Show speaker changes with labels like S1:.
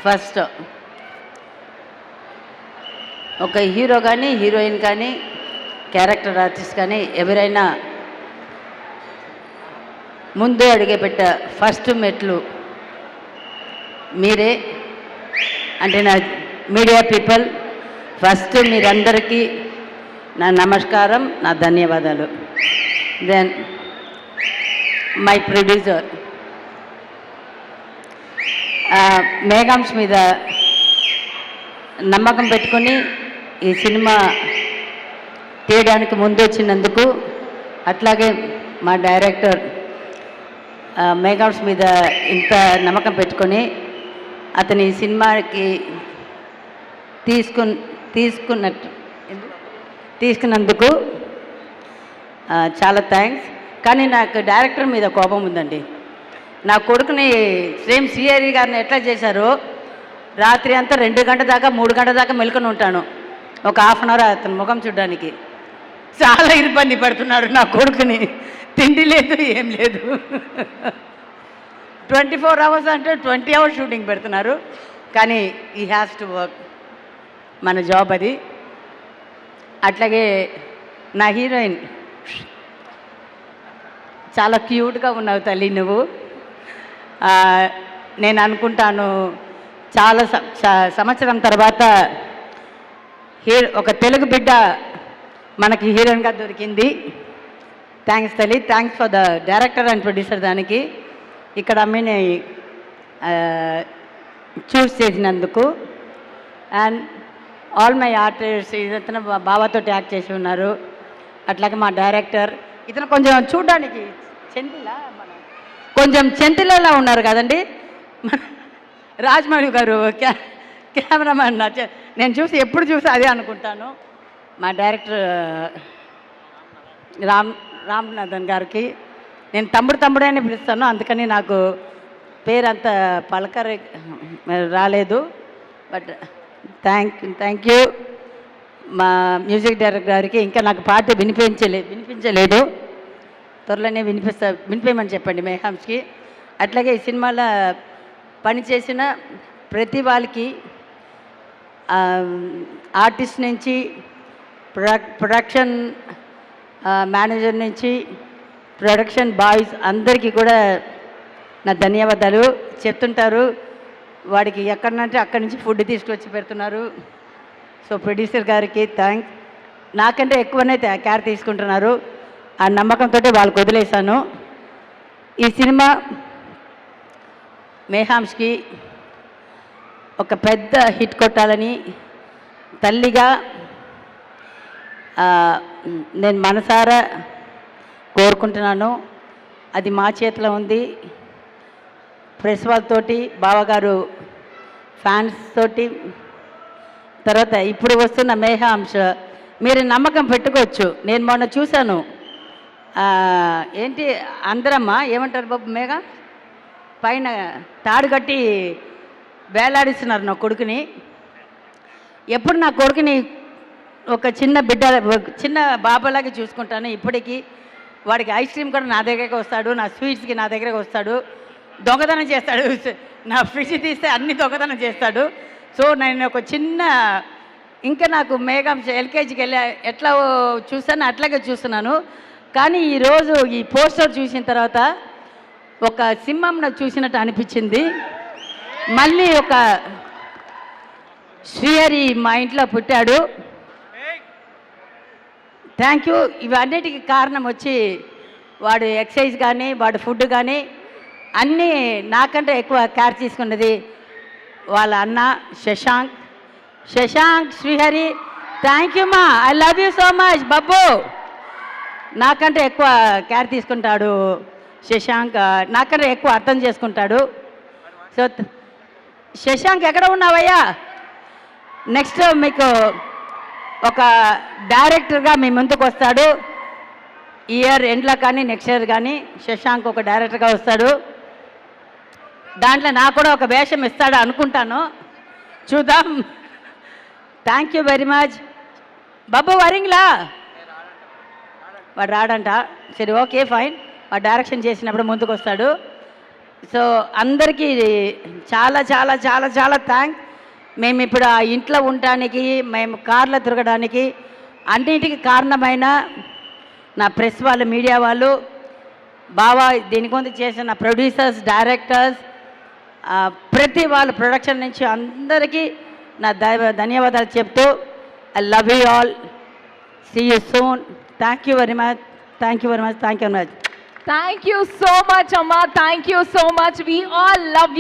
S1: First ఒక hero కానీ heroine కానీ క్యారెక్టర్ ఆర్టిస్ట్ కానీ ఎవరైనా ముందు అడిగేపెట్ట ఫస్ట్ మెట్లు మీరే. అంటే నా మీడియా పీపుల్, ఫస్ట్ మీరందరికీ నా నమస్కారం, నా ధన్యవాదాలు. దెన్ మై ప్రొడ్యూసర్ మేఘాంశ్ మీద నమ్మకం పెట్టుకొని ఈ సినిమా తీయడానికి ముందు వచ్చినందుకు, అట్లాగే మా డైరెక్టర్ మేఘాంశ్ మీద ఇంత నమ్మకం పెట్టుకొని అతని సినిమాకి తీసుకున్నందుకు చాలా థ్యాంక్స్. కానీ నాకు డైరెక్టర్ మీద కోపం ఉందండి. నా కొడుకుని సేమ్ శ్రీహరి గారిని ఎట్లా చేశారో, రాత్రి అంతా 2 గంటల దాకా 3 గంటల దాకా మెలుకొని ఉంటాను ఒక హాఫ్ అన్ అవర్ అతని ముఖం చూడడానికి. చాలా ఇబ్బంది పడుతున్నారు నా కొడుకుని. తిండి లేదు, ఏం లేదు. 24 అవర్స్ అంటే 20 అవర్స్ షూటింగ్ పెడుతున్నారు. కానీ ఈ హ్యాస్ టు వర్క్, మన జాబ్ అది. అట్లాగే నా హీరోయిన్, చాలా క్యూట్గా ఉన్నావు తల్లి నువ్వు. నేను అనుకుంటాను చాలా సంవత్సరం తర్వాత ఒక తెలుగు బిడ్డ మనకి హీరోయిన్గా దొరికింది. థ్యాంక్స్ తల్లి. Thanks for the director and producer. దానికి ఇక్కడ అమ్మని చూస్ చేసినందుకు. అండ్ ఆల్ మై ఆర్టిస్ట్, ఇతను బాబాతో యాక్ట్ చేసి ఉన్నారు. అట్లాగే మా డైరెక్టర్, ఇతను కొంచెం చూడడానికి కొంచెం చెంతిలలా ఉన్నారు కదండి రాజమౌళి గారు. కెమెరామ్యాన్ నేను ఎప్పుడు చూసి అదే అనుకుంటాను. మా డైరెక్టర్ రామ్నాథన్ గారికి నేను తమ్ముడని పిలుస్తాను, అందుకని నాకు పేరు అంత రాలేదు. బట్ థ్యాంక్ యూ మా మ్యూజిక్ డైరెక్టర్ గారికి. ఇంకా నాకు పాట వినిపించలేదు, త్వరలోనే వినిపించమని చెప్పండి మేఘాంశ్కి. అట్లాగే ఈ సినిమాలో పనిచేసిన ప్రతి వాళ్ళకి, ఆర్టిస్ట్ నుంచి ప్రొడక్షన్ మేనేజర్ నుంచి ప్రొడక్షన్ బాయ్స్ అందరికీ కూడా నా ధన్యవాదాలు. చెప్తుంటారు వాడికి ఎక్కడనంటే అక్కడి నుంచి ఫుడ్ తీసుకొచ్చి పెడుతున్నారు. సో ప్రొడ్యూసర్ గారికి థ్యాంక్స్. నాకంటే ఎక్కువనే కేర్ తీసుకుంటున్నారు. ఆ నమ్మకంతో వాళ్ళకి వదిలేశాను. ఈ సినిమా మేఘాంశ్కి ఒక పెద్ద హిట్ కొట్టాలని తల్లిగా నేను మనసారా కోరుకుంటున్నాను. అది మా చేతిలో ఉంది. ప్రెస్ వాళ్ళతోటి, బావగారు ఫ్యాన్స్ తోటి, తర్వాత ఇప్పుడు వస్తున్న మేఘాంశ మీరు నమ్మకం పెట్టుకోవచ్చు. నేను మొన్న చూశాను, ఏంటి అందరమ్మ ఏమంటారు బాబు, మేఘ పైన తాడు కట్టి వేలాడిస్తున్నారు నా కొడుకుని. ఎప్పుడు నా కొడుకుని ఒక చిన్న బాబాలాగా చూసుకుంటాను. ఇప్పటికీ వాడికి ఐస్ క్రీమ్ కూడా నా దగ్గరికి వస్తాడు, నా స్వీట్స్కి నా దగ్గరికి వస్తాడు, దొంగతనం చేస్తాడు. నా ఫ్రిడ్జ్ తీస్తే అన్ని దొంగతనం చేస్తాడు. సో నేను ఒక ఇంకా నాకు మేఘాంశ ఎల్కేజీకి వెళ్ళి ఎట్లా చూస్తాను అట్లాగే చూస్తున్నాను. కానీ ఈరోజు ఈ పోస్టర్ చూసిన తర్వాత ఒక సింహం నాకు చూసినట్టు అనిపించింది. మళ్ళీ ఒక శ్రీహరి మా ఇంట్లో పుట్టాడు. Thank you. ఇవన్నిటికీ కారణం వచ్చి వాడు ఎక్సర్సైజ్ కానీ వాడు ఫుడ్ కానీ అన్నీ నాకంటే ఎక్కువ కేర్ తీసుకున్నది వాళ్ళ అన్న శశాంక్. శ్రీహరి థ్యాంక్ యూ మా, I love you so much Babbu. నాకంటే ఎక్కువ కేర్ తీసుకుంటాడు శశాంక్, నాకంటే ఎక్కువ అర్థం చేసుకుంటాడు. సో శశాంక్ ఎక్కడ ఉన్నావయ్యా? నెక్స్ట్ మీకు ఒక డైరెక్టర్గా మీ ముందుకు వస్తాడు. ఇయర్ ఎండ్లో కానీ నెక్స్ట్ ఇయర్ కానీ శశాంక్ ఒక డైరెక్టర్గా వస్తాడు. దాంట్లో నాకు కూడా ఒక వేషం ఇస్తాడు అనుకుంటాను, చూద్దాం. Thank you very much. బాబు వరింగ్లా వాడు రాడంట. సరే ఓకే ఫైన్, వాడు డైరెక్షన్ చేసినప్పుడు ముందుకు వస్తాడు. సో అందరికీ చాలా చాలా చాలా చాలా థ్యాంక్స్. మేము ఇప్పుడు ఆ ఇంట్లో ఉండటానికి, మేము కార్లో తిరగడానికి అన్నిటికీ కారణమైన నా ప్రెస్ వాళ్ళు, మీడియా వాళ్ళు, బావా దీని గురించి చేసిన ప్రొడ్యూసర్స్, డైరెక్టర్స్, ప్రతి వాళ్ళు ప్రొడక్షన్ నుంచి అందరికీ నా ధన్యవాదాలు చెప్తూ I love you all. See you soon. Thank you very much. Thank you very much. Thank you very much.
S2: Thank you so much, Amma. Thank you so much. We all love you.